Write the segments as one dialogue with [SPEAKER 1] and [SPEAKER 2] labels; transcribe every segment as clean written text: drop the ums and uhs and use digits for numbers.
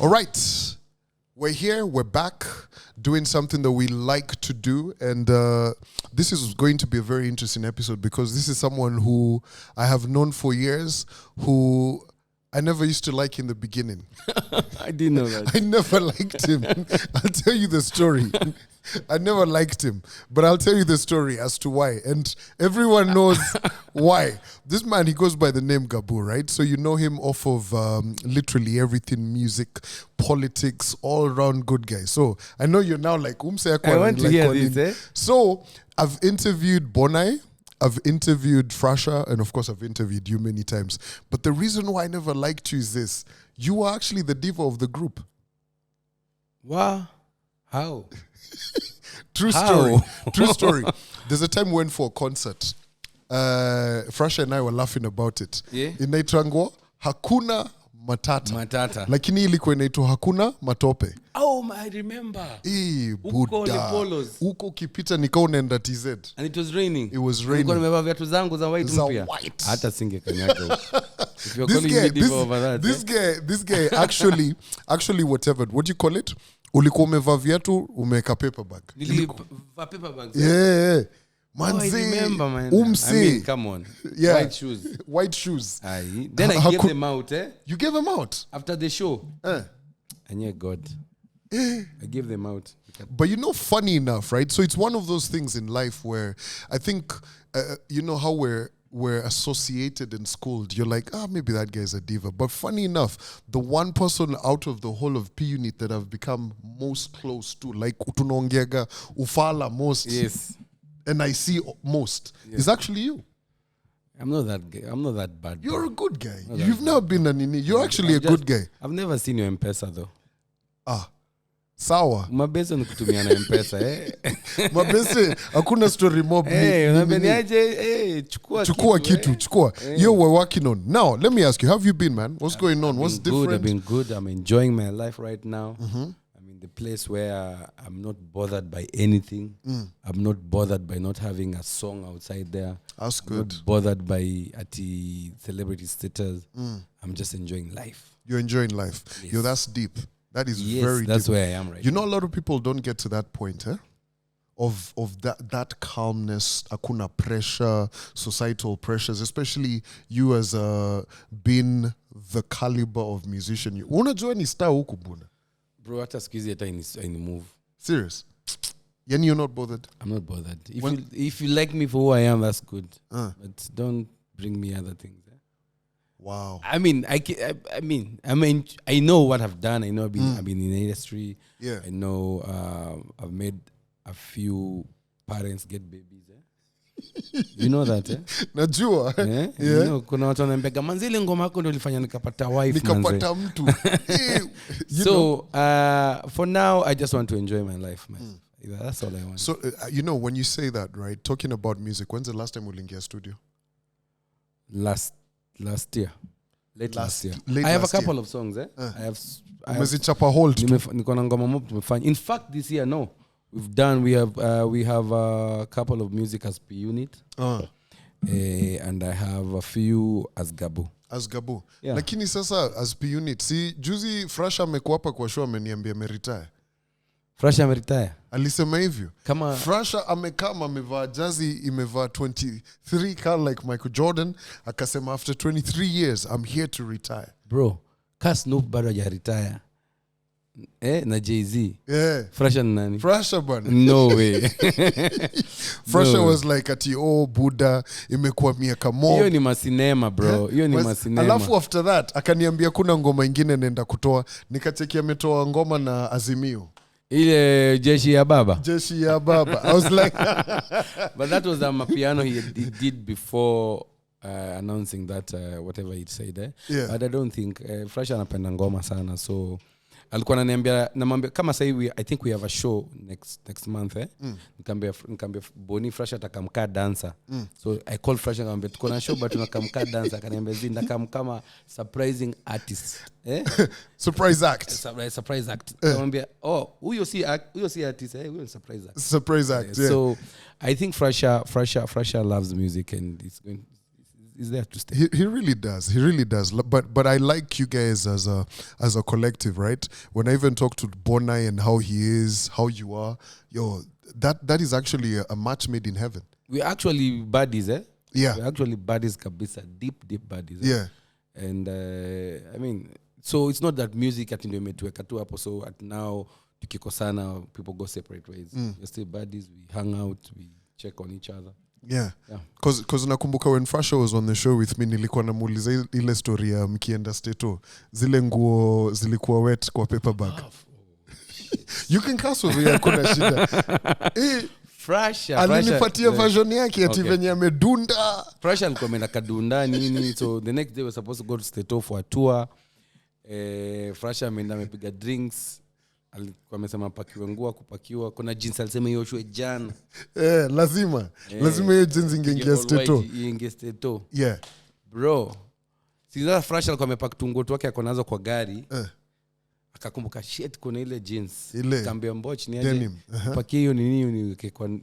[SPEAKER 1] All right. We're here. We're back doing something that we like to do. And this is going to be a very interesting episode because this is someone who I have known for years, who I never used to like in the beginning.
[SPEAKER 2] I didn't know that.
[SPEAKER 1] I never liked him. I'll tell you the story. I never liked him, but I'll tell you the story as to why. And everyone knows why. This man, he goes by the name Gabu, right? So you know him off of literally everything, music, politics, all around good guy. So I know you're now like,
[SPEAKER 2] I want to hear this, eh?
[SPEAKER 1] So I've interviewed Bonai, I've interviewed Frasha, and of course I've interviewed you many times. But the reason why I never liked you is this. You were actually the diva of the group.
[SPEAKER 2] Wow. How?
[SPEAKER 1] True story. True story. There's a time we went for a concert. Frasha and I were laughing about it.
[SPEAKER 2] Yeah.
[SPEAKER 1] Inaitangwa Hakuna Matata. Lakini ilikuwa inaitwa Hakuna Matope.
[SPEAKER 2] Oh, I remember.
[SPEAKER 1] Buddha. Uko kipita nika unaenda TZ.
[SPEAKER 2] And it was raining.
[SPEAKER 1] It was raining.
[SPEAKER 2] Nilikuwa nimevaa viatu zangu za white mpya. Hata singekanyaga. If you're calling me diva over that.
[SPEAKER 1] This guy actually whatever. What do you call it? Ulikuwa umevaa viatu umeweka paper bag.
[SPEAKER 2] Nilivaa paper bags.
[SPEAKER 1] Yeah.
[SPEAKER 2] Manzi. I remember, man. I mean, come on.
[SPEAKER 1] Yeah.
[SPEAKER 2] White shoes.
[SPEAKER 1] Aye.
[SPEAKER 2] Then I gave them out, eh?
[SPEAKER 1] You gave them out?
[SPEAKER 2] After the show. And yeah, God. I gave them out.
[SPEAKER 1] But you know, funny enough, right? So it's one of those things in life where I think, you know how we're associated and schooled. You're like, maybe that guy's a diva. But funny enough, the one person out of the whole of P unit that I've become most close to, like utunaongeaga ufala most,
[SPEAKER 2] yes,
[SPEAKER 1] and I see most, is actually you.
[SPEAKER 2] I'm not that guy. I'm not that bad.
[SPEAKER 1] You're a good guy. You've never been an ini. You're actually a good guy.
[SPEAKER 2] I've never seen your M-Pesa though.
[SPEAKER 1] Sawa.
[SPEAKER 2] Mabese nikutumia na M-Pesa, eh?
[SPEAKER 1] Mabese hakuna story mob.
[SPEAKER 2] Chukua
[SPEAKER 1] kitu. You were working on. Now, let me ask you, how have you been, man? What's going on? What's different?
[SPEAKER 2] I've been good. I'm enjoying my life right now. Mm-hmm. I'm in the place where I'm not bothered by anything. I'm not bothered by not having a song outside there.
[SPEAKER 1] That's good.
[SPEAKER 2] I'm not bothered by celebrity status. I'm just enjoying life.
[SPEAKER 1] You're enjoying life.
[SPEAKER 2] Yes.
[SPEAKER 1] Yo, that's deep. That is
[SPEAKER 2] very that's
[SPEAKER 1] deep.
[SPEAKER 2] Where I am right
[SPEAKER 1] now. You know, a lot of people don't get to that point, eh? Of that calmness, akuna pressure, societal pressures, especially you as being the caliber of musician. Unajua ni star huku buna.
[SPEAKER 2] Bro, hata squeeze hata in move.
[SPEAKER 1] Serious? Yani you're not bothered?
[SPEAKER 2] I'm not bothered. If you like me for who I am, that's good. But don't bring me other things.
[SPEAKER 1] Wow.
[SPEAKER 2] I mean, I know what I've done. I know I've been in the industry.
[SPEAKER 1] Yeah.
[SPEAKER 2] I know I've made a few parents get babies. You know that, eh?
[SPEAKER 1] Najua.
[SPEAKER 2] Yeah. You know, kuna watu wanaambia manzile ngoma yako ndio ilifanya nikapata wife
[SPEAKER 1] mtu.
[SPEAKER 2] So, for now I just want to enjoy my life, man. That's all I want.
[SPEAKER 1] So, you know, when you say that, right? Talking about music, when's the last time we lingia studio?
[SPEAKER 2] Last year. Last year. I have a couple of songs, eh? I have
[SPEAKER 1] Umezichapa hold.
[SPEAKER 2] Niko na ngoma mob tumefanya. In fact, this year, no. We have a couple of music as P unit. And I have a few as Gabu.
[SPEAKER 1] Yeah. Lakini sasa as P unit, si juzi Frasha amekuwa hapa kwa show ameniambia ameretire.
[SPEAKER 2] Frasha ameretire.
[SPEAKER 1] Alisema hivyo.
[SPEAKER 2] Kama
[SPEAKER 1] Frasha amekama amevaa jazi imevaa 23 car like Michael Jordan, akasema after 23 years I'm here to retire.
[SPEAKER 2] Bro, Snoop bado hajaretire. Na Jay-Z.
[SPEAKER 1] Yeah.
[SPEAKER 2] Frasha nani?
[SPEAKER 1] Frasha bana.
[SPEAKER 2] No way.
[SPEAKER 1] Frasha was like ati Buddha imekuwa miaka mob.
[SPEAKER 2] Hiyo ni masinema bro. Hiyo ni masinema.
[SPEAKER 1] Alafu after that akaniambia kuna ngoma ingine nenda kutoa, nikachekia ametoa ngoma na Azimio.
[SPEAKER 2] Ile Jeshi ya Baba.
[SPEAKER 1] I was like
[SPEAKER 2] but that was a piano he did before announcing that whatever he said, eh?
[SPEAKER 1] Yeah.
[SPEAKER 2] But I don't think Frasha anapenda ngoma sana, so alikuwa ananiambia kama sasa hivi I think we have a show next month, eh? Nikamwambia Boni Frasha atakamkaa dancer. So I called Frasha nikamwambia tuko na show but tunakamkaa dancer, akaniambia zinda kama surprising artist, eh?
[SPEAKER 1] Surprise act.
[SPEAKER 2] Surprise act. Nikamwambia huyo si artist, eh? Huyo surprise act.
[SPEAKER 1] Surprise act. Yeah.
[SPEAKER 2] So I think Frasha loves music and is there to stay.
[SPEAKER 1] He really does. He really does. But I like you guys as a collective, right? When I even talk to Bonai and how he is, how you are, that is actually a match made in heaven.
[SPEAKER 2] We're actually buddies, eh?
[SPEAKER 1] Yeah.
[SPEAKER 2] We're actually buddies, kabisa, deep buddies. Eh?
[SPEAKER 1] Yeah.
[SPEAKER 2] And I mean, so it's not that music ati ndio imetuweka tu hapo, so at now tukikosana people go separate ways. We're still buddies, we hang out, we check on each other.
[SPEAKER 1] Yeah. Cause nakumbuka when Frasha was on the show with me, nilikuwa namuuliza ile story ya mkienda Stato, zile nguo zilikuwa wet kwa paper bag. You can curse over here, kuna shida.
[SPEAKER 2] Frasha
[SPEAKER 1] alinipatia version yake ati venye amedunda.
[SPEAKER 2] Frasha alikuwa ameenda kadunda nini, so the next day we were supposed to go to Stato for a tour. Frasha ameenda amepiga drinks, alikuwa amesema pakiwe nguo kupakiwa, kuna jeans alisema yoshwe jana.
[SPEAKER 1] Lazima hiyo jeans ingeingia Stato.
[SPEAKER 2] Ingeingia Stato.
[SPEAKER 1] Yeah.
[SPEAKER 2] Bro. Sasa Frasha alikuwa amepack tungo wake akonazo kwa gari. Akakumbuka shit kuna ile jeans. Kaambia mboch ni aje. Pakia hiyo nini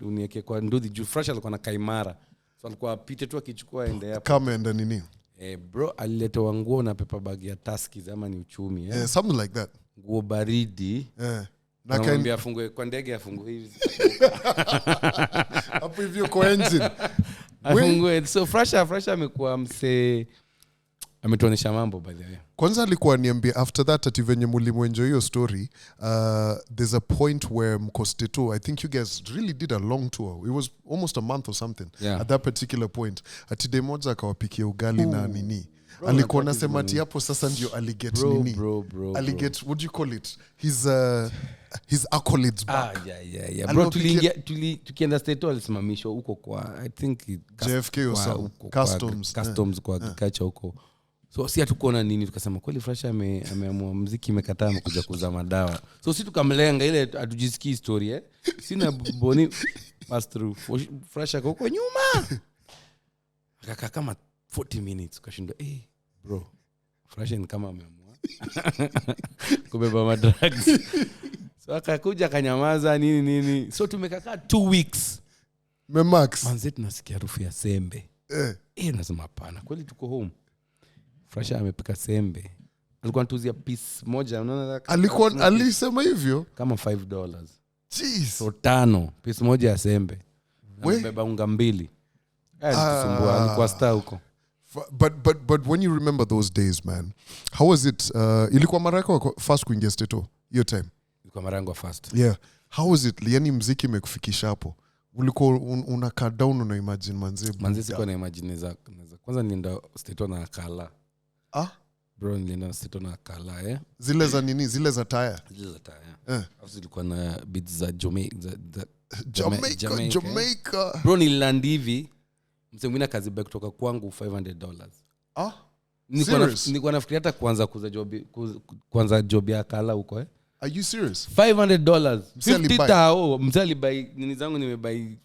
[SPEAKER 2] uniweke kwa ndudhi juu. Frasha alikuwa na kaimara. So alikuwa apite tu akichukua ende hapo.
[SPEAKER 1] Kama enda nini?
[SPEAKER 2] Bro alileta nguo na paper bag ya Tuskies ama ni uchumi.
[SPEAKER 1] Something like that.
[SPEAKER 2] Nguo baridi.
[SPEAKER 1] Na
[SPEAKER 2] kaambia afungue kwa ndege afungue hivi.
[SPEAKER 1] Hapo hivyo kwa engine.
[SPEAKER 2] Afungue. So Frasha amekuwa mse ametuonesha mambo by the way.
[SPEAKER 1] Kwanza alikuwa niambia after that ati venye mulimuenjoy hiyo story, there's a point where Mkosteto, I think you guys really did a long tour. It was almost a month or something. At that particular point ati demoja akawapikia ugali na nini. Alikuwa nasema ati hapo sasa ndio aliget nini.
[SPEAKER 2] Bro.
[SPEAKER 1] Aliget, what do you call it? His accolades back.
[SPEAKER 2] Yeah. Bro tukienda Stato alisimamishwa huko kwa I think
[SPEAKER 1] JFK or
[SPEAKER 2] customs kwa agriculture huko. So si hatukuona nini, tukasema kweli Frasha ameamua muziki imekataa amekuja kuuza madawa. So si tukamlenga ile atujisikii story Sina boni pass through. Frasha huko nyuma. Akakaa kama 40 minutes kashinda bro. Frasha ni kama ameamua kubeba madrugs. So akakuja kanyamaza nini. So tumekaa 2 weeks.
[SPEAKER 1] Max.
[SPEAKER 2] Manzetu nasikia harufu ya sembe. Nasema hapana. Kweli tuko home. Frasha amepika sembe. Alikuwa anatuzia piece moja, unaona?
[SPEAKER 1] Alisema hivyo
[SPEAKER 2] kama $5.
[SPEAKER 1] Jeez.
[SPEAKER 2] So 5 piece moja ya sembe. Amebeba unga 2. Tusumbua alikuwa star huko.
[SPEAKER 1] But when you remember those days, man, how was it? Ilikuwa mara yako first kuingia Stato hiyo time?
[SPEAKER 2] Ilikuwa mara yangu first.
[SPEAKER 1] Yeah. How was it? Yani muziki imekufikisha hapo. Ulikuwa unakaa down una imagine manze
[SPEAKER 2] sikuwa na imagine za kwanza nilienda Stato na Kala. Bro nilienda Stato na Kala
[SPEAKER 1] Zile za nini? Zile za tire.
[SPEAKER 2] Alafu zilikuwa na beats za
[SPEAKER 1] Jamaica.
[SPEAKER 2] Bro nililand hivi msemwina kazi back kutoka kwangu $500. Nilikuwa nafikiria hata kuanza job ya Kala huko
[SPEAKER 1] Are you serious?
[SPEAKER 2] $500. 50,000 mzali buy nini zangu nimebuy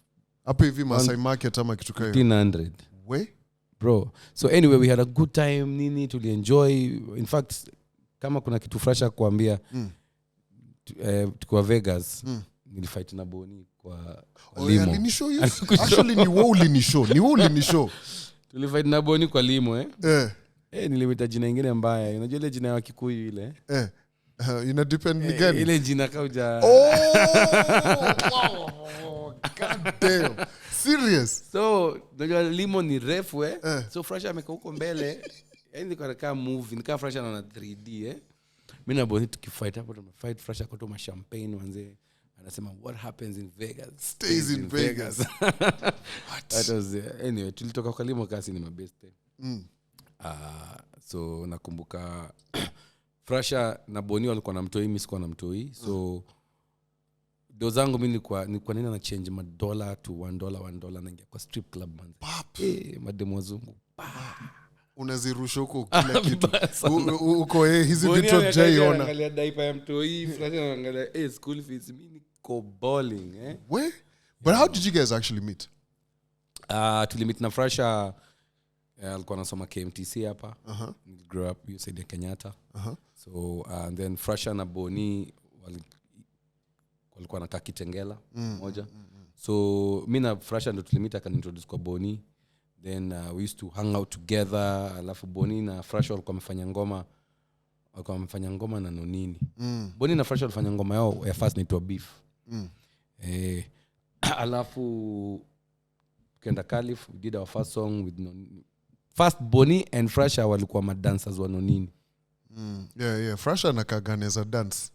[SPEAKER 1] hapo hivi Masai Market ama kitu kama
[SPEAKER 2] 1500. Bro. So anyway we had a good time nini tulienjoy. In fact kama kuna kitu Frasha kuambia tukua Vegas nilifight na Boni kwa limo. Actually ni wewe ulinishow. Tulifight na Boni kwa limo niliwita jina ingine mbaya. Unajua ile jina ya Kikuyu ile
[SPEAKER 1] ina depend ni gani?
[SPEAKER 2] Ile jina kauja.
[SPEAKER 1] God damn. Serious?
[SPEAKER 2] So, unajua limo ni refu So Frasha amekaa huko mbele. Nilikuwa nakaa movie, nikaa Frasha na 3D Mimi na Boni tukifight hapo tumefight Frasha kwa ma champagne manze. Anasema what happens in Vegas
[SPEAKER 1] stays in Vegas.
[SPEAKER 2] That was anyway tulitoka kwa limo kasi ni mabeste. So nakumbuka Frasha na Boni walikuwa na mtoi, mimi sikuwa na mtoi. So do zangu mimi nilikuwa nina na change $1 to $1 naingia kwa strip club man. Mademu wazungu.
[SPEAKER 1] Unazirusha huko kila kitu. Uko hizi vitu jaiona.
[SPEAKER 2] Angalia diaper ya mtoi, Frasha anaangalia school fees mimi niko balling
[SPEAKER 1] But how did you guys actually meet?
[SPEAKER 2] Tulimeet na Frasha alikuwa anasoma KMTC hapa. Grew up you said Kenyatta. So and then Frasha na Boni walikuwa nakaa Kitengela moja. So mimi na Frasha ndo tulimita akanintroduce kwa Boni. Then we used to hang out together. Alafu Boni na Fresh walikuwa wamefanya ngoma na Nonini. Boni na Fresh walifanya ngoma yao ya first naitwa Beef. Alafu Kenda Caliph, we did our first song with Nonini. First Boni and Fresh walikuwa madancers wa Nonini.
[SPEAKER 1] Yeah. Fresh anakaganeza dance.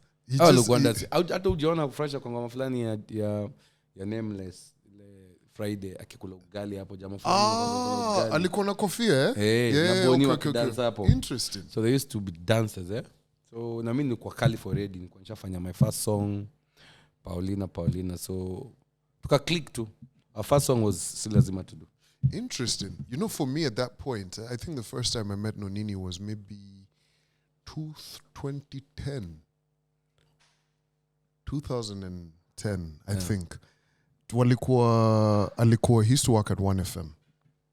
[SPEAKER 2] Hata ujiona Fresh kwa ngoma fulani ya Nameless Friday akikula ugali hapo jamaa fulani.
[SPEAKER 1] Alikuwa na kofia
[SPEAKER 2] na Boni wakidansa hapo.
[SPEAKER 1] Interesting.
[SPEAKER 2] So they used to be dancers So na mimi nilikuwa Caliph already, nilikuwa nishafanya my first song Paulina, so tuka click tu. Our first song was Si Lazima To Do.
[SPEAKER 1] Interesting. You know, for me at that point, I think the first time I met Nonini was maybe 2010, I think. Alikuwa, he used to work at 1FM.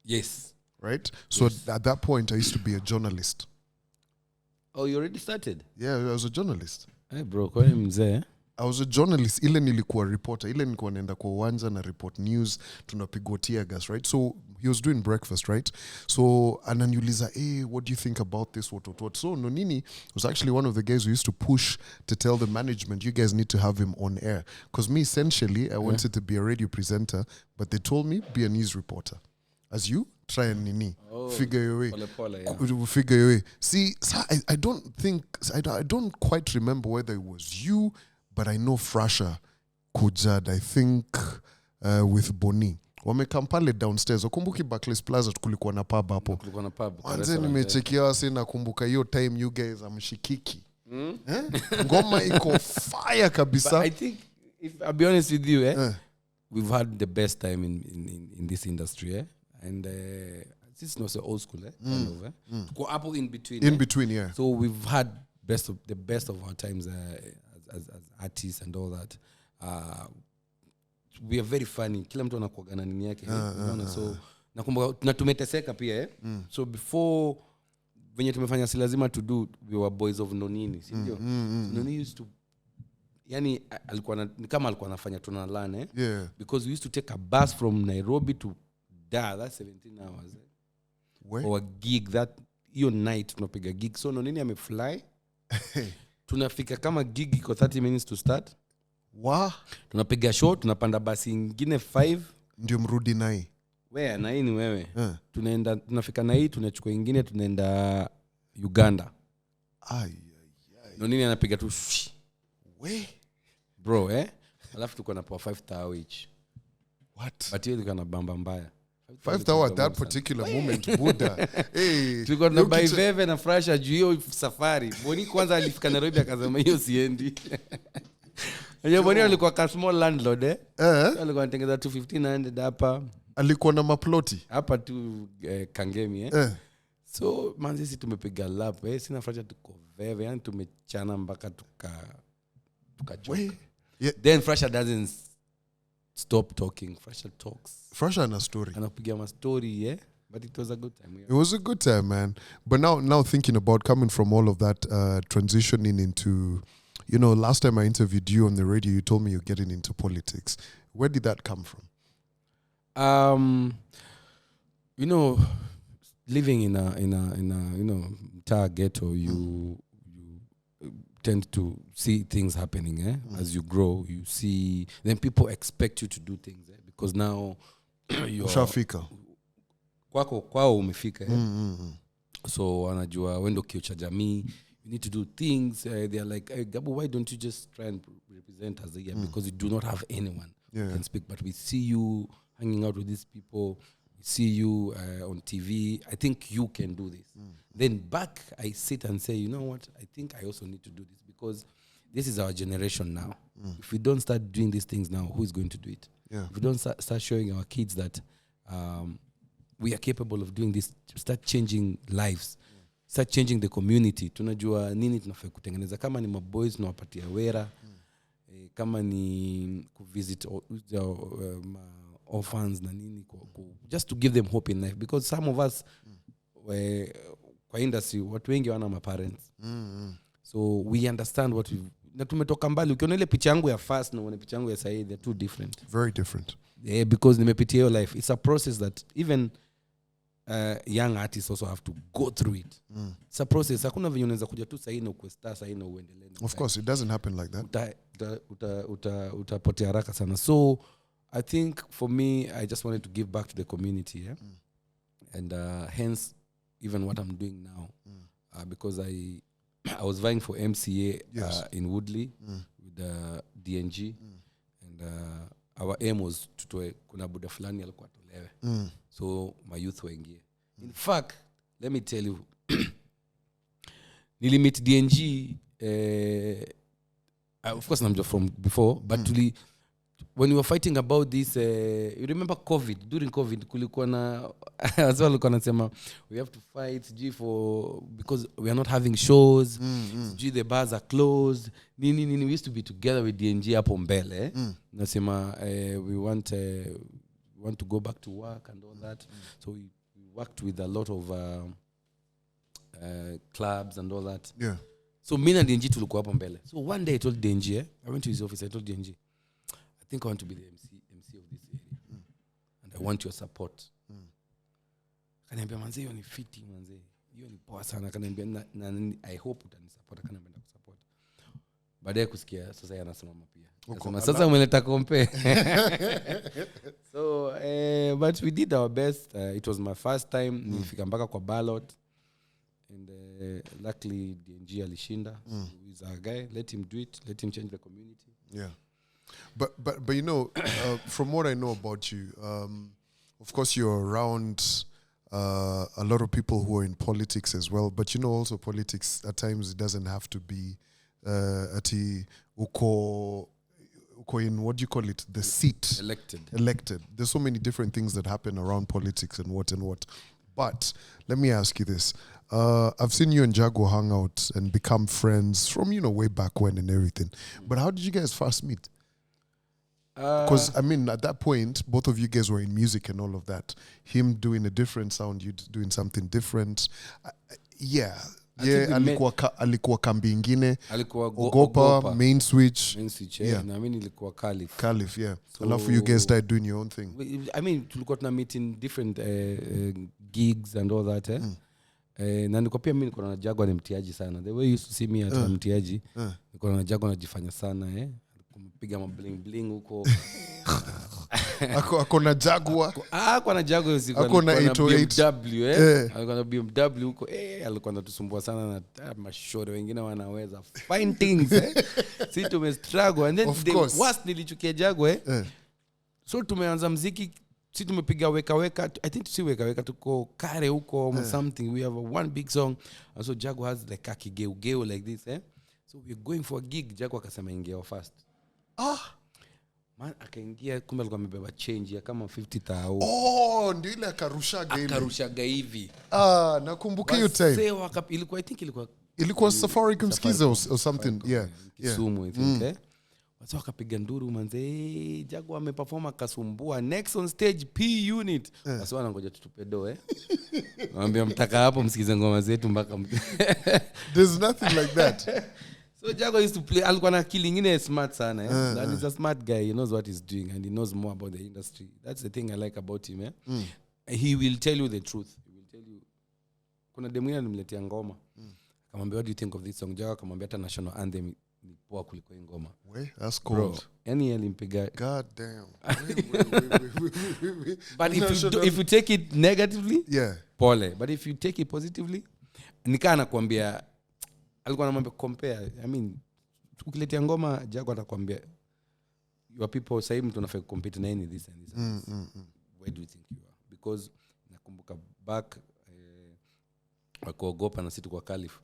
[SPEAKER 2] Yes.
[SPEAKER 1] Right? So at that point, I used to be a journalist.
[SPEAKER 2] Oh, you already started?
[SPEAKER 1] Yeah, I was a journalist.
[SPEAKER 2] Hey bro, kwa mzee.
[SPEAKER 1] I was a journalist. Ile nilikuwa reporter. Ile nilikuwa naenda kwa uwanja na report news. Tunapigwa tear gas, right? So he was doing breakfast, right? So ananiuliza, hey, what do you think about this? What? So Nonini was actually one of the guys who used to push to tell the management, you guys need to have him on air. Because me, essentially, I wanted to be a radio presenter, but they told me, be a news reporter. As you, try and figure your way. Figure your way. See, I don't quite remember whether it was you, but I know Frasha Kujad, I think, with Boni. Wamekampale downstairs. Wakumbuki Barclays Plaza kulikuwa na pub hapo.
[SPEAKER 2] Kulikuwa na pub.
[SPEAKER 1] Wanze nimechekia wasi na kumbuka hiyo time you guys amshikiki. Ngoma iko fire kabisa.
[SPEAKER 2] But I think, if I'll be honest with you, we've had the best time in this industry, And this is not so old school, kind of, Go up in between.
[SPEAKER 1] In between, yeah.
[SPEAKER 2] So we've had the best of our times as artists and all that. We are very funny. Kila mtu anakuwa na nini yake. So nakumbuka na tumeteseka pia So before venye tumefanya Si Lazima To Do, we were boys of Nonini, si ndio? Nonini used to yani alikuwa anafanya tunalane because we used to take a bus from Nairobi to Deye, that's 17 hours.
[SPEAKER 1] Where?
[SPEAKER 2] Or a gig that hiyo night tunapiga gig. So Nonini amefly. Tunafika kama gig iko 30 minutes to start.
[SPEAKER 1] Wow.
[SPEAKER 2] Tunapiga show, tunapanda basi ingine 5
[SPEAKER 1] ndio mrudi nai.
[SPEAKER 2] Wewe na hii ni wewe. Tunafika na hii tunachukua ingine tunaenda Uganda. Nonini anapiga tu bro alafu tuko na 5,000 each.
[SPEAKER 1] What?
[SPEAKER 2] But hiyo kana bamba mbaya.
[SPEAKER 1] 5,000 at that particular moment, Buddha. Hey,
[SPEAKER 2] tulikuwa na buy Veve na Frasha juu hiyo safari. Boni kwanza alifika Nairobi akasema hiyo siendi. Yeye Boni alikuwa ka small landlord alikuwa anatengeneza 2,500 hapa.
[SPEAKER 1] Alikuwa na maploti
[SPEAKER 2] hapa tu Kangemi So manzi sisi tumepiga lap sina Frasha tuko Veve yani tumechana mpaka tukajoke. Then Frasha doesn't stop talking. Frasha talks.
[SPEAKER 1] Frasha and a story.
[SPEAKER 2] Anapiga ma story, but it was a good time.
[SPEAKER 1] It was a good time, man. But now thinking about coming from all of that, transitioning into, last time I interviewed you on the radio, you told me you're getting into politics. Where did that come from?
[SPEAKER 2] Living in a entire ghetto, you tend to see things happening as you grow. You see, then people expect you to do things because now you're
[SPEAKER 1] ushafika
[SPEAKER 2] kwao umefika so wanajua wendo kio cha jamii, you need to do things. They are like, hey, Gabu, why don't you just try and represent us here because you do not have anyone who can speak, but we see you hanging out with these people, we see you on TV, I think you can do this. Then back I sit and say, you know what, I think I also need to do this because this is our generation now. If we don't start doing these things now, who is going to do it? If we don't start showing our kids that we are capable of doing this, start changing lives, start changing the community. Tunajua nini tunafaa kutengeneza, kama ni maboys tunawapatia wera, kama ni kuvisit orphans na nini, just to give them hope in life, because some of us kwa industry watu wengi wana ma parents. So we understand what we na tumetoka mbali. Ukiona ile picha yangu ya first na picha yangu ya sasa, they're two different,
[SPEAKER 1] very different.
[SPEAKER 2] Because nimepitia hiyo life. It's a process that even young artists also have to go through it. It's a process. Hakuna venye unaweza kuja tu sahi na ukue star sahi na uendelee.
[SPEAKER 1] Of course, it doesn't happen like that.
[SPEAKER 2] Utapotea haraka sana. So I think for me, I just wanted to give back to the community, and hence even what I'm doing now, because I was vying for MCA in Woodley with DNG, and our aim was to kuna buda fulani alikuwa tolewe, so my youth waingie. In fact, let me tell you, nilimit DNG. Of course, I'm just from before, but when we were fighting about this, you remember COVID? During COVID, kulikuwa na as well nasema we have to fight because we are not having shows. The bars are closed. We used to be together with DNG hapo mbele. Nasema we want to go back to work and all that. So we worked with a lot of clubs and all that.
[SPEAKER 1] Yeah.
[SPEAKER 2] So me and DNG tulikuwa hapo mbele. So one day I told DNG, I went to his office, I told DNG, I think I want to be the MC of this area. And I want your support. Kaniambia manze hiyo ni fitting manze. Hiyo ni poa sana. Kaniambia na I hope utanisupport. Kaniambia kusupport. Baadaye kusikia sasa yeye anasimama pia. Sasa umeleta compare. So but we did our best. It was my first time nilifika mpaka kwa ballot. And luckily DNG alishinda. He's our guy. Let him do it. Let him change the community.
[SPEAKER 1] Yeah. But you know, from what I know about you, of course you're around a lot of people who are in politics as well. But you know, also politics at times it doesn't have to be ati uko in, what do you call it? The seat. Elected. There's so many different things that happen around politics and what. But let me ask you this. I've seen you and Jago hang out and become friends from, way back when and everything. But how did you guys first meet? Because, I mean, at that point, both of you guys were in music and all of that. Him doing a different sound, you doing something different. Alikuwa kambi ingine.
[SPEAKER 2] Alikuwa
[SPEAKER 1] Ogopa, main switch.
[SPEAKER 2] Yeah. Na mimi nilikuwa
[SPEAKER 1] Caliph, yeah. So alafu you guys started doing your own thing.
[SPEAKER 2] I mean, tulikuwa tuna meet in different gigs and all that, na niko pia mimi niko na Jago ni mtiaji sana. The way you used to see me at mtiaji, niko na Jago anajifanya sana, kupiga mabling bling huko.
[SPEAKER 1] Ako na Jaguar.
[SPEAKER 2] Ako na Jaguar usiku.
[SPEAKER 1] Ako na 808.
[SPEAKER 2] Ako na BMW huko. Alikuwa anatusumbua sana na mashore wengine wanaweza find things. Si tumestruggle, and then the worst nilichukia Jaguar. So tumeanza muziki, si tumepiga weka I think si weka tuko kare huko or something. We have one big song, and so Jaguar has like a kigeu like this, so we're going for a gig. Jaguar akasema ingia first. Man akaingia, kumbe alikuwa amebeba change ya kama 50,000.
[SPEAKER 1] Ndio ile akarushaga
[SPEAKER 2] hivi.
[SPEAKER 1] Nakumbuka hiyo time.
[SPEAKER 2] Ilikuwa I think
[SPEAKER 1] ilikuwa Safaricom skiza or something. Yeah.
[SPEAKER 2] Kisumu I think. Watu wakapiga nduru manze, Jaguar ameperform akasumbua. Next on stage P unit. Sasa wanangoja tutupe do Naambia mtaka hapo msikize ngoma zetu mpaka
[SPEAKER 1] There's nothing like that.
[SPEAKER 2] So Jaguar used to play, alikuwa na akili ingine smart sana. And he's a smart guy, he knows what he's doing and he knows more about the industry. That's the thing I like about him. He will tell you the truth. He will tell you. Kuna demu yake nimletea ngoma. Akamwambia, what do you think of this song? Jaguar akamwambia hata national anthem ni poa kuliko ngoma.
[SPEAKER 1] That's cold.
[SPEAKER 2] Yani alimpiga.
[SPEAKER 1] God damn.
[SPEAKER 2] But if you take it negatively, pole. But if you take it positively, nikaa nakwambia, alikuwa anamwambia compare. I mean, ukiletea ngoma Jaguar atakwambia your people say mtu unafaa compete na any this and this. Where do you think you are? Because nakumbuka back wakuogopa na situ kwa Caliph.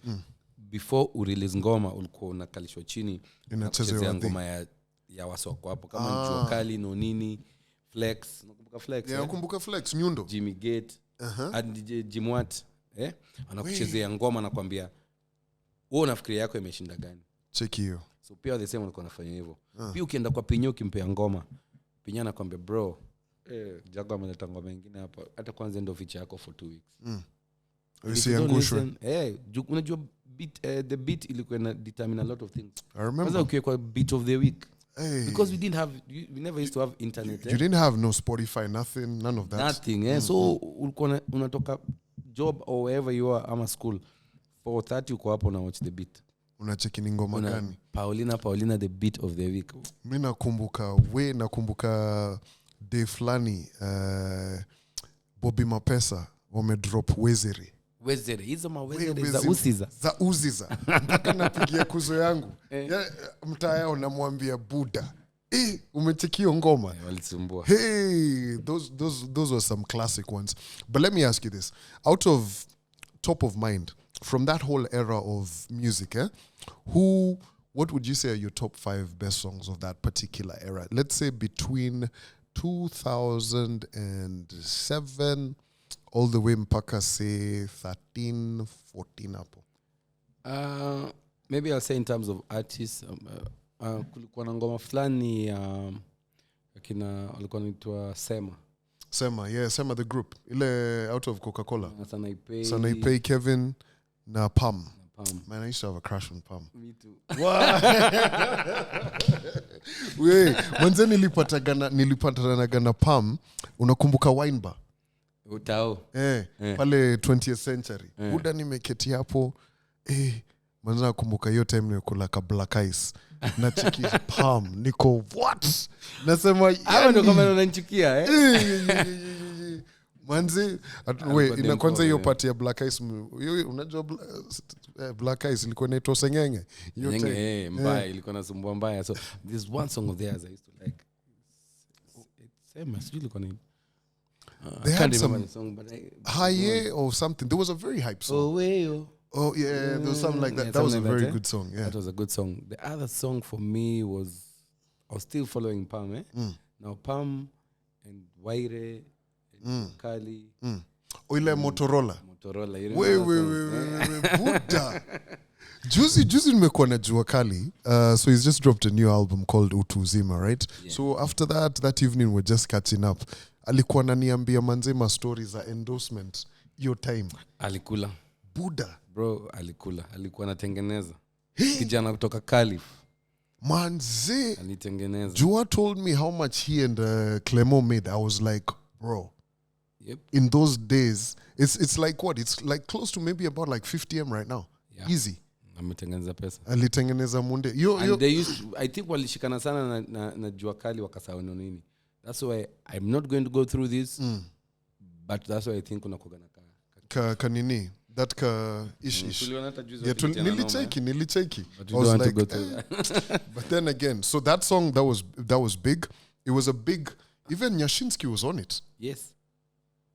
[SPEAKER 2] Before urelease ngoma ulikuwa unakalishwa chini unachezea ngoma ya wasoko hapo kama Jua Kali no nini Flex. Nakumbuka Flex.
[SPEAKER 1] Yeah, nakumbuka Flex Nyundo.
[SPEAKER 2] Jimmy Gate. And Jimwat. Anakuchezea ngoma na kwambia wewe unafikiria yako imeshinda gani?
[SPEAKER 1] Check hiyo.
[SPEAKER 2] So pia the same walikuwa wanafanya hivyo. Pia ukienda kwa Pinyo kimpea ngoma, Pinyo anakuambia bro, Jaguar ameleta ngoma nyingine hapa. Hata kwanza ndio feature yako for 2 weeks.
[SPEAKER 1] Usiangushwe.
[SPEAKER 2] Unajua beat the beat ilikuwa ina determine a lot of things.
[SPEAKER 1] I remember.
[SPEAKER 2] Kwanza ukiwa kwa beat of the week.
[SPEAKER 1] Hey.
[SPEAKER 2] Because we never used to have internet.
[SPEAKER 1] You didn't have no Spotify, nothing, none of that.
[SPEAKER 2] Nothing. So unatoka job or wherever you are, ama school, 4:30 uko hapo na watch the beat.
[SPEAKER 1] Unacheki ni ngoma gani?
[SPEAKER 2] Paulina the beat of the week.
[SPEAKER 1] Mimi nakumbuka day flani Bobby Mapesa wamedrop Wezere.
[SPEAKER 2] Hizo mawezere za uziza.
[SPEAKER 1] Mpaka napigia kuzo yangu. Mtaa yao namwambia Buda. Umechekio ngoma.
[SPEAKER 2] Walisumbua.
[SPEAKER 1] Hey, those were some classic ones. But let me ask you this. Out of top of mind, from that whole era of music, what would you say are your top 5 best songs of that particular era? Let's say between 2007 all the way mpaka say 13, 14 hapo.
[SPEAKER 2] Maybe I'll say in terms of artists, kulikuwa na ngoma fulani akina walikuwa wanaitwa Sema
[SPEAKER 1] the group ile out of Coca-Cola.
[SPEAKER 2] Sanaipei
[SPEAKER 1] Kevin na Pam. Man, I used to have a crush on Pam.
[SPEAKER 2] Me too.
[SPEAKER 1] Wait, mwanzo nilipatana na Pam, unakumbuka Wine Bar?
[SPEAKER 2] Utao.
[SPEAKER 1] Pale 20th century. Buda nimeketi hapo. Mwanzo nakumbuka hiyo time nikula ka black ice. Na chiki Pam, niko what? Nasema
[SPEAKER 2] hapo ndo kama unanichukia
[SPEAKER 1] Manzi, ina kwanza hiyo party ya Black Ice, unajua Black Ice ilikuwa inaitwa Sengenge.
[SPEAKER 2] Sengenge mbaya, ilikuwa nasumbua mbaya. So there's one song of theirs I used to like. It's famous, really funny.
[SPEAKER 1] They
[SPEAKER 2] I
[SPEAKER 1] had
[SPEAKER 2] can't
[SPEAKER 1] some
[SPEAKER 2] remember the song, but
[SPEAKER 1] Haye or something. There was a very hype song. Oh yeah, there was something like that.
[SPEAKER 2] Yeah,
[SPEAKER 1] that was a
[SPEAKER 2] like
[SPEAKER 1] very
[SPEAKER 2] that,
[SPEAKER 1] good song. Yeah,
[SPEAKER 2] that was a good song. The other song for me was I was still following Pam. Now Pam and Waire. Kali.
[SPEAKER 1] Ile Motorola.
[SPEAKER 2] Wait,
[SPEAKER 1] Buddha. Juicy nimekuwa na Jua Kali. So he's just dropped a new album called Utu Uzima, right? Yeah. So after that evening we're just catching up. Alikuwa ananiambia manzema stories za endorsement your time.
[SPEAKER 2] Alikula.
[SPEAKER 1] Buddha.
[SPEAKER 2] Bro, alikuwa anatengeneza. Kijana kutoka Kali.
[SPEAKER 1] Manze.
[SPEAKER 2] Alitengeneza.
[SPEAKER 1] Jua told me how much he and Clemo made. I was like, bro.
[SPEAKER 2] Yep.
[SPEAKER 1] In those days, it's like what? It's like close to maybe about like 50M right now. Yeah. Easy.
[SPEAKER 2] Ametengeneza pesa.
[SPEAKER 1] Alitengeneza munde.
[SPEAKER 2] And they used to, I think walishikana sana na Jua Kali wakasahau nini. That's why I'm not going to go through this. But that's why I think kuna kugana
[SPEAKER 1] kanini. That ish. Nilicheki.
[SPEAKER 2] But you don't want to go through that.
[SPEAKER 1] But then again, so that song that was big. It was a big. Even Nyashinsky was on it.
[SPEAKER 2] Yes.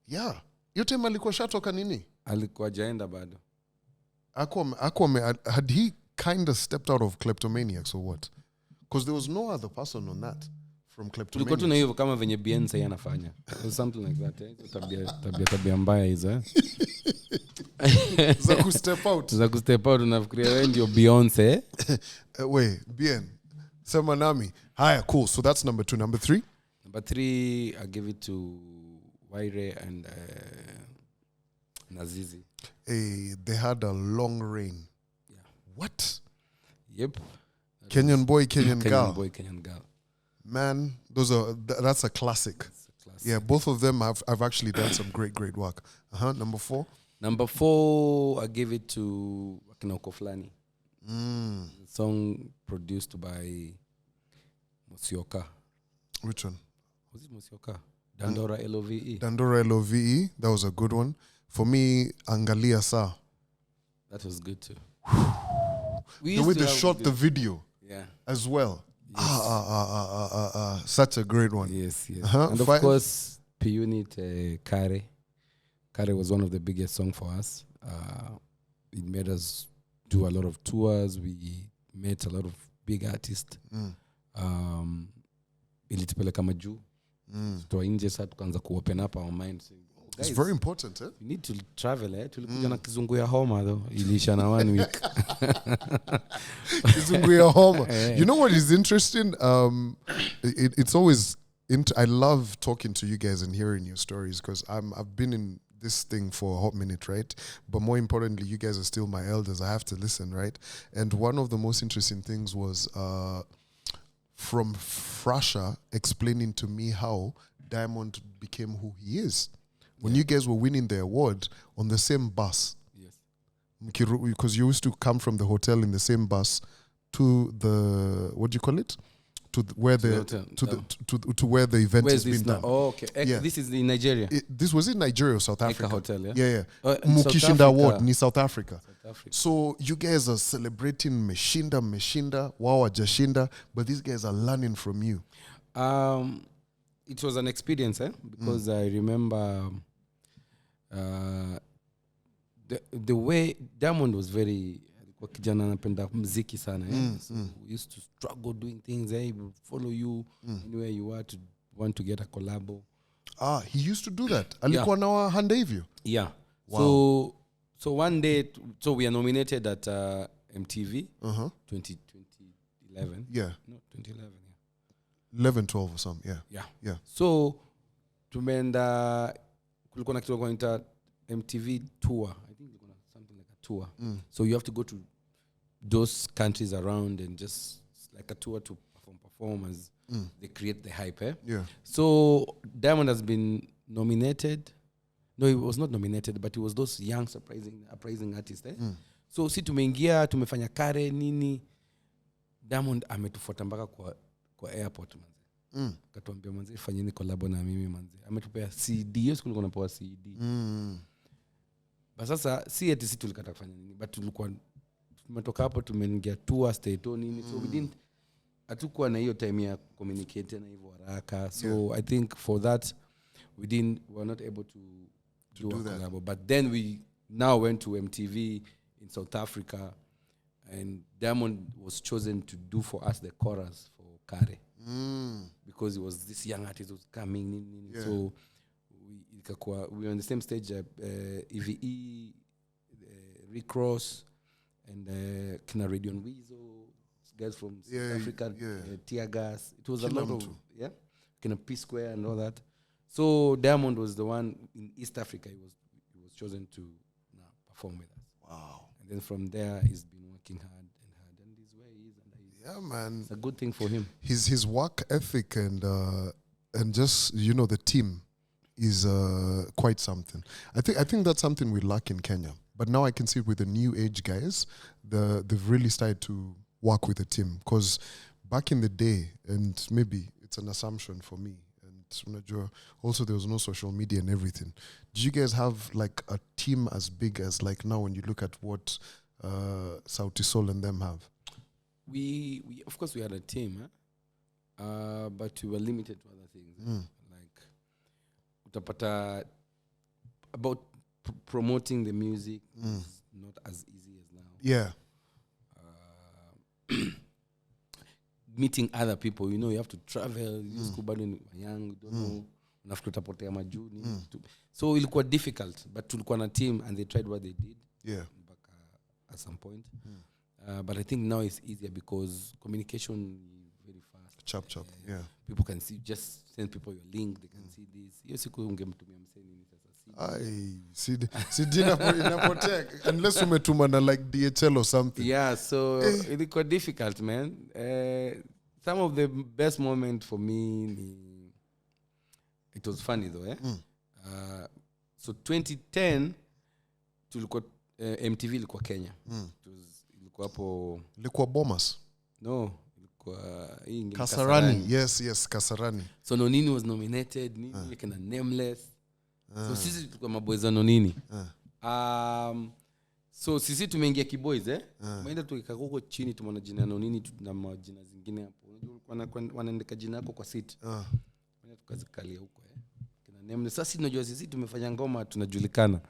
[SPEAKER 1] Yeah. Hiyo time alikuwa shatoka nini?
[SPEAKER 2] Alikuwa jaenda bado.
[SPEAKER 1] Had he kind of stepped out of Kleptomaniacs or what? Because there was no other person on that from Kleptomaniacs.
[SPEAKER 2] Tulikuwa tuna hivyo kama venye BN sasa anafanya. Something like that. Tabia mbaya hizo.
[SPEAKER 1] Za kustep out.
[SPEAKER 2] Unafikiria wewe ndio Beyonce.
[SPEAKER 1] Wait, BN. Sema nami. Haya, cool. So that's number 2. Number 3?
[SPEAKER 2] Number 3, I give it to Waire and Nazizi.
[SPEAKER 1] They had a long reign.
[SPEAKER 2] Yeah.
[SPEAKER 1] What?
[SPEAKER 2] Yep.
[SPEAKER 1] Kenyan boy, Kenyan girl. Man, that's a classic. Yeah, both of them have actually done some great work. Number 4?
[SPEAKER 2] Number 4, I give it to Akinoko Flani. Song produced by Musioka.
[SPEAKER 1] Which one?
[SPEAKER 2] Was it Musioka? Dandora Love.
[SPEAKER 1] Dandora Love. That was a good one. For me, Angalia Sa.
[SPEAKER 2] That was good too.
[SPEAKER 1] The way they shot the video.
[SPEAKER 2] Yeah.
[SPEAKER 1] As well. Yes. Such a great one.
[SPEAKER 2] Yes. And of course, P-Unit, Kare. Kare was one of the biggest songs for us. It made us do a lot of tours. We met a lot of big artists. Ilitupeleka majuu. Tuwa nje sasa tukaanza kuopen up our minds.
[SPEAKER 1] Guys, it's very important,
[SPEAKER 2] We need to travel, Tulikuja na kizungu ya homa though. Ilisha na 1 week.
[SPEAKER 1] Kizungu ya homa. You know what is interesting? It's always I love talking to you guys and hearing your stories because I've been in this thing for a hot minute, right? But more importantly, you guys are still my elders. I have to listen, right? And one of the most interesting things was from Frasha explaining to me how Diamond became who he is. When you guys were winning the award on the same bus.
[SPEAKER 2] Yes.
[SPEAKER 1] Because you used to come from the hotel in the same bus to the, what do you call it? To where the where the event
[SPEAKER 2] Where
[SPEAKER 1] is being done.
[SPEAKER 2] Oh, okay. This is in Nigeria.
[SPEAKER 1] This was in Nigeria or South Africa.
[SPEAKER 2] Hotel, yeah.
[SPEAKER 1] Yeah.
[SPEAKER 2] Mukishinda
[SPEAKER 1] Award in South Africa. So you guys are celebrating Meshinda, wow, Jashinda, but these guys are learning from you.
[SPEAKER 2] It was an experience, because I remember the way Diamond was very kijana anapenda muziki sana. So we used to struggle doing things. He would follow you anywhere you are to want to get a collabo.
[SPEAKER 1] He used to do that. Alikuwa na handa hivyo.
[SPEAKER 2] Yeah.
[SPEAKER 1] Wow.
[SPEAKER 2] So one day, so we are nominated at MTV 2011.
[SPEAKER 1] Yeah.
[SPEAKER 2] No, 2011.
[SPEAKER 1] 11, 12 or something. Yeah.
[SPEAKER 2] So tumeenda kulikuwa na kitu kwa MTV tour. I think something like a tour. So you have to go to those countries around and just like a tour to perform as they create the hype.
[SPEAKER 1] Yeah.
[SPEAKER 2] So Diamond has been nominated. No, he was not nominated, but he was those young surprising artists. So si tumeingia, tumefanya kare nini. Diamond ametufuata mpaka kwa airport manze. Katuambia manze fanyeni collab na mimi manze. Ametupea CD, hiyo siku kulikuwa napewa CD. But sasa si eti tulikata kufanya nini, but tulikuwa tumetoka hapo tumeingia tour state nini. So we didn't hatukuwa na hiyo time ya communicate na hivyo haraka. So I think for that we were not able to do a collab. But then we now went to MTV in South Africa, and Diamond was chosen to do for us the chorus for Kare. Because it was this young artist who was coming. So we were on the same stage, EVE, Rick Ross, and Kina Radio and Weasel, guys from South Africa, Tear Gas. It was a lot of, Kina P Square and all that. So Diamond was the one in East Africa. He was chosen to perform with us.
[SPEAKER 1] Wow.
[SPEAKER 2] And then from there, he's been working hard, and he's where he is.
[SPEAKER 1] Yeah, man.
[SPEAKER 2] It's a good thing for him.
[SPEAKER 1] His work ethic and just the team is quite something. I think that's something we lack in Kenya. But now I can see it with the new age guys. They've really started to work with the team, because back in the day, and maybe it's an assumption for me, also there was no social media and everything. Did you guys have like a team as big as like now when you look at what Sauti Sol and them have?
[SPEAKER 2] We of course we had a team, but we were limited to other things. Like utapata about promoting the music is not as easy as now.
[SPEAKER 1] Yeah.
[SPEAKER 2] Meeting other people, you have to travel. You bado ni young, you don't know. Unafikiri utapotea majuni. So ilikuwa difficult, but tulikuwa na team and they tried what they did.
[SPEAKER 1] Yeah.
[SPEAKER 2] At some point. But I think now it's easier because communication is very fast.
[SPEAKER 1] Chop. Yeah.
[SPEAKER 2] People can see, just send people your link, they can see this. Hiyo siku ungemtumia mseni sasa.
[SPEAKER 1] Inapotea unless umetuma na like DHL or something.
[SPEAKER 2] Yeah, so it was difficult, man. Some of the best moments for me, it was funny though. So 2010 tulikuwa MTV ilikuwa Kenya. Ilikuwa hapo.
[SPEAKER 1] Ilikuwa Bomas?
[SPEAKER 2] No, ilikuwa hii
[SPEAKER 1] Kasarani. Yes, Kasarani.
[SPEAKER 2] So Nonini was nominated, Nini kana Nameless. So sisi tulikuwa maboys wa Nonini. So sisi tumeingia kiboys Tumeenda tukikaa huko chini tumeona jina Nonini na majina zingine hapo. Unajua wanaandika jina yako kwa seat. Tumeenda tukazikalia huko Kana Nameless. Sasa tunajua sisi tumefanya ngoma tunajulikana.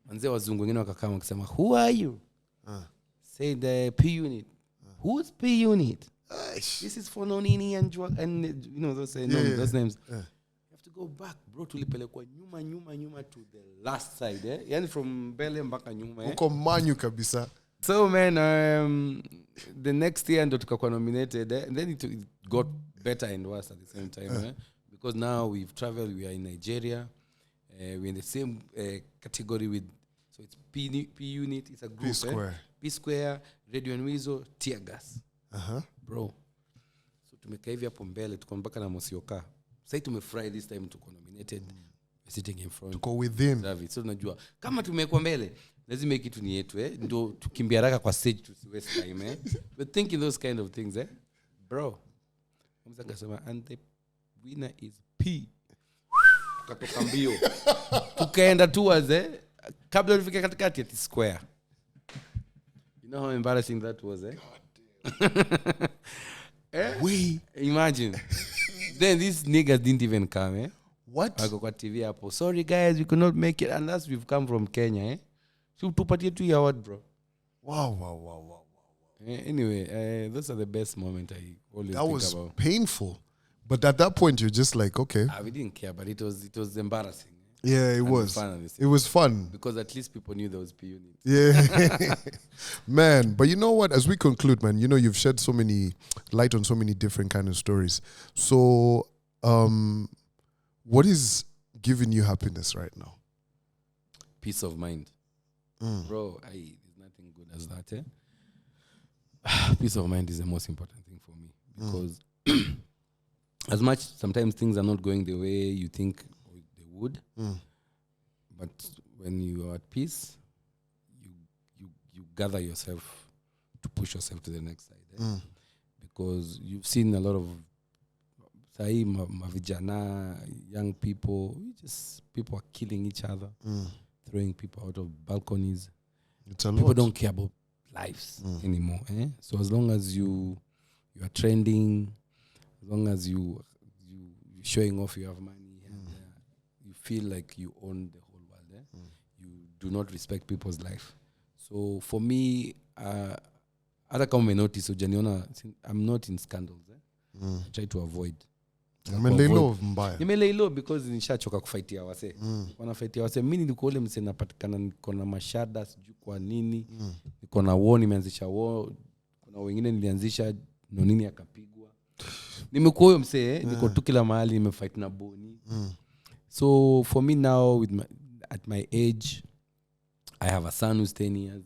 [SPEAKER 2] Wanzee wazungu wengine wakakaa wakisema, "Who are you?" Say the P unit. Who's P unit? This is for Nonini and those names. You have to go back, bro. Tulipelekwa nyuma to the last side, Yani from mbele mpaka nyuma,
[SPEAKER 1] Uko manyu kabisa.
[SPEAKER 2] So man, the next year ndo tukakuwa nominated, and then it got better and worse at the same time, because now we've traveled. We are in Nigeria. We're in the same category with. So it's P unit. It's a group. P Square, Radio and Weasel, Tear Gas.
[SPEAKER 1] Uh-huh.
[SPEAKER 2] Bro. So tumekaa hivi hapo mbele tuko mpaka na Mosioka. Sasa tumefry this time tuko nominated. Sitting in front.
[SPEAKER 1] Tuko within.
[SPEAKER 2] So tunajua kama tumekuwa mbele lazima kitu ni yetu ndio tukimbia haraka kwa stage to waste time But thinking those kind of things bro. Mzangasema and the winner is P. Tukatoka mbio. Tukaenda towards kabla tufike katikati at square. You know how embarrassing that was
[SPEAKER 1] We
[SPEAKER 2] imagine. Then these niggas didn't even come
[SPEAKER 1] What?
[SPEAKER 2] I go kwa TV hapo. Sorry guys, we could not make it unless we've come from Kenya So tupatie tu award bro.
[SPEAKER 1] Wow.
[SPEAKER 2] Anyway, those are the best moments I always
[SPEAKER 1] that
[SPEAKER 2] think
[SPEAKER 1] was
[SPEAKER 2] about.
[SPEAKER 1] painful. But at that point you're just like, okay.
[SPEAKER 2] We didn't care, but it was embarrassing.
[SPEAKER 1] Yeah, it was. It was fun.
[SPEAKER 2] Because at least people knew there was P unit.
[SPEAKER 1] Yeah. Man, but you know what? As we conclude, man, you know, you've shed so many light on so many different kind of stories. So, what is giving you happiness right now?
[SPEAKER 2] Peace of mind. Bro, there's nothing good as that. Peace of mind is the most important thing for me. Because as much, sometimes things are not going the way you think they would. But when you are at peace, you gather yourself to push yourself to the next side. Because you've seen a lot of mavijana, young people, people are killing each other, throwing people out of balconies.
[SPEAKER 1] It's a lot.
[SPEAKER 2] People don't care about lives anymore. So as long as you are trending, as long as you're showing off you have money, and you feel like you own the whole world, you do not respect people's life. So for me, other come notice, I'm not in scandals. I try to avoid. Nimelay low because nishachoka kufightia wase. Wanafightia wase. Mimi nilikuwa ule mse napatikana niko na mashada sijui kwa nini. Niko na war nimeanzisha war. Kuna wengine nilianzisha nonini akapigwa. Nimekuwa huyo mse niko tu kila mahali nimefight na boni. So for me now at my age I have a son who's 10 years.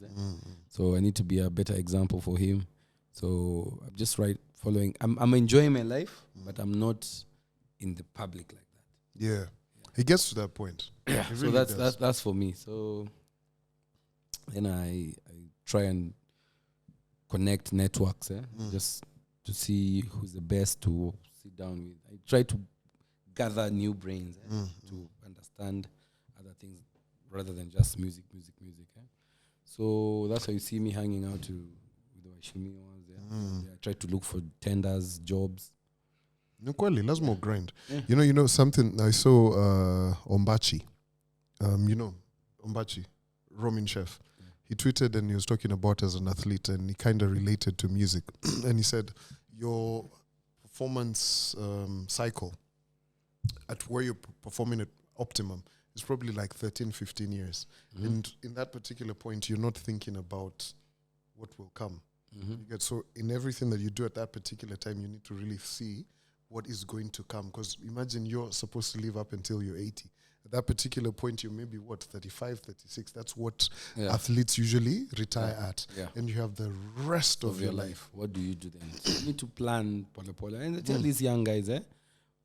[SPEAKER 2] So I need to be a better example for him. So I'm just following. I'm enjoying my life, but I'm not in the public like that.
[SPEAKER 1] Yeah. He gets to that point.
[SPEAKER 2] Yeah.
[SPEAKER 1] Really
[SPEAKER 2] So that's for me. So then I try and connect networks, just to see who's the best to sit down with. I try to gather new brains to understand other things rather than just music. So that's why you see me hanging out with the Washimi ones. I try to look for tenders, jobs.
[SPEAKER 1] No, quali, let's more grind. Yeah. You know something I saw Ombachi. You know Ombachi, Roman chef. He tweeted and he was talking about as an athlete and he kind of related to music. And he said, your performance cycle at where you're performing at optimum is probably like 13, 15 years. And in that particular point, you're not thinking about what will come. So in everything that you do at that particular time, you need to really see what is going to come. Because imagine you're supposed to live up until you're 80. At that particular point, you may be, 35, 36. That's what athletes usually retire at. Yeah. And you have the rest of your life.
[SPEAKER 2] What do you do then? So you need to plan pole. And I tell these young guys,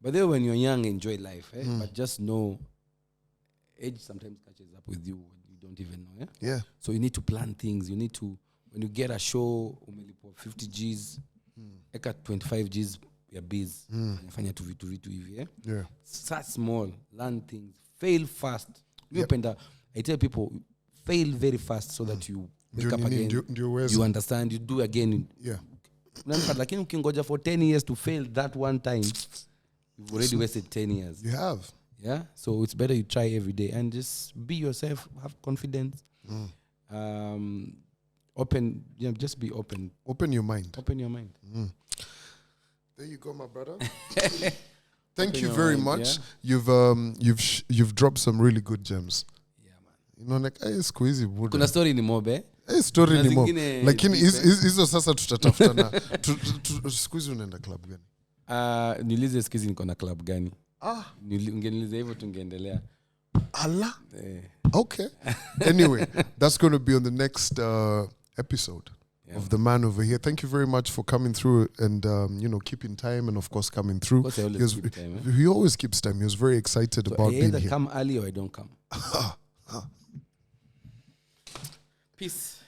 [SPEAKER 2] but then when you're young, enjoy life. But just know, age sometimes catches up with you when you don't even know.
[SPEAKER 1] Yeah.
[SPEAKER 2] So you need to plan things. You need to, when you get a show, 50 Gs, 25 Gs, you're busy. Fanya tu vitu hivi.
[SPEAKER 1] Yeah.
[SPEAKER 2] Start small, learn things, fail fast. I tell people, fail very fast so that you wake up again. You understand, you do again.
[SPEAKER 1] Yeah.
[SPEAKER 2] Lakini ukingoja for 10 years to fail that one time, you've already wasted 10 years.
[SPEAKER 1] You have.
[SPEAKER 2] Yeah. So it's better you try every day and just be yourself, have confidence. Just be open.
[SPEAKER 1] Open your mind. There you go, my brother. Thank you very much. Yeah. You've dropped some really good gems.
[SPEAKER 2] Yeah, man.
[SPEAKER 1] You know, like squeezy buda.
[SPEAKER 2] Kuna story ni mobe.
[SPEAKER 1] Story ni mobe. Lakini hizo sasa tutatafutana. Squeezy unaenda club gani?
[SPEAKER 2] Nilize squeezy niko na club gani? Ungeniuliza hivyo tungeendelea.
[SPEAKER 1] Okay. Anyway, that's going to be on the next episode. of the man over here. Thank you very much for coming through and keeping time and of course coming through.
[SPEAKER 2] Of course I always keep time, eh?
[SPEAKER 1] He always keeps time. He was very excited about
[SPEAKER 2] I
[SPEAKER 1] being
[SPEAKER 2] either
[SPEAKER 1] here.
[SPEAKER 2] come early or I don't come. Peace.